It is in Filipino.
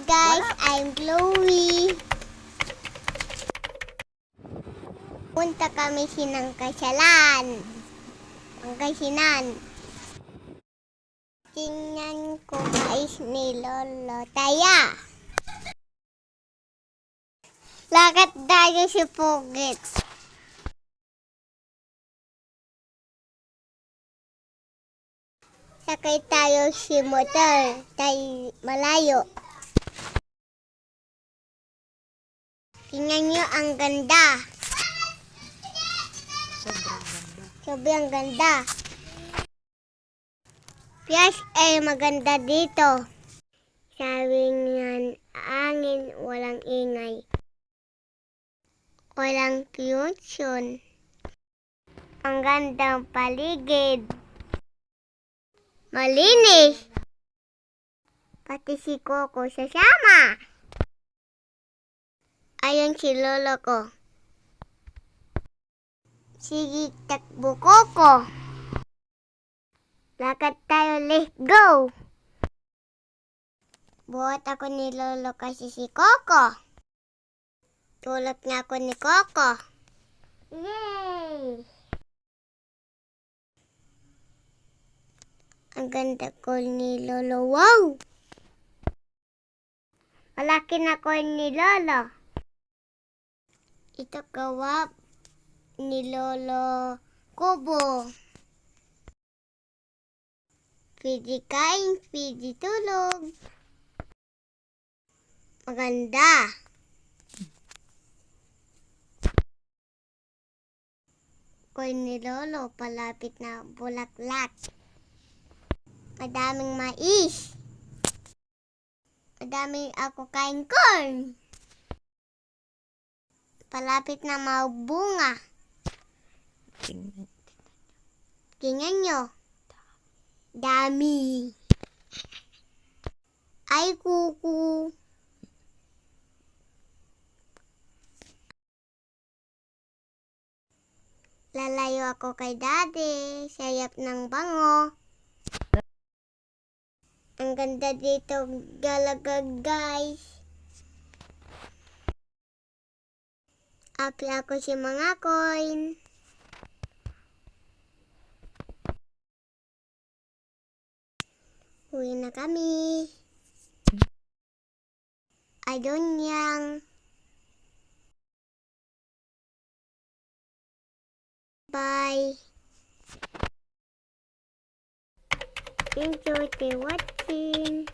guys, I'm Chloe. Punta kami sinang kasyalan. Pangasinan. Tingnan ko guys ni Lolo Taya. Lakad tayo si Pugit. Sakay tayo si motor. Tayo malayo. Tingnan nyo ang ganda. Sobrang ganda. Yes, maganda dito. Sabi niyan, angin, walang ingay. Walang pollution. Ang gandang paligid. Malinis. Pati si Coco sasama. Ayan si lolo ko. Sige, takbo Coco. Lakad tayo, let's go. Buhat ako ni lolo kasi si Coco. Tulak niya ako ni Coco. Yay! Ang ganda ko ni lolo. Wow! Malaki na ko ni lolo. Ito gawa ni Lolo Kubo. Pwede kain, pwede tulog. Maganda. Koy ni Lolo, palapit na bulaklak. Madaming mais. Madaming ako kain corn. Palapit na mabunga. Tingnan nyo. Dami. Ay, kuku. Lalayo ako kay Daddy. Sayap ng bango. Ang ganda dito, galagag guys. Api ako si mga coin. Uwi na kami. Adonyang. Bye. Thank you for watching.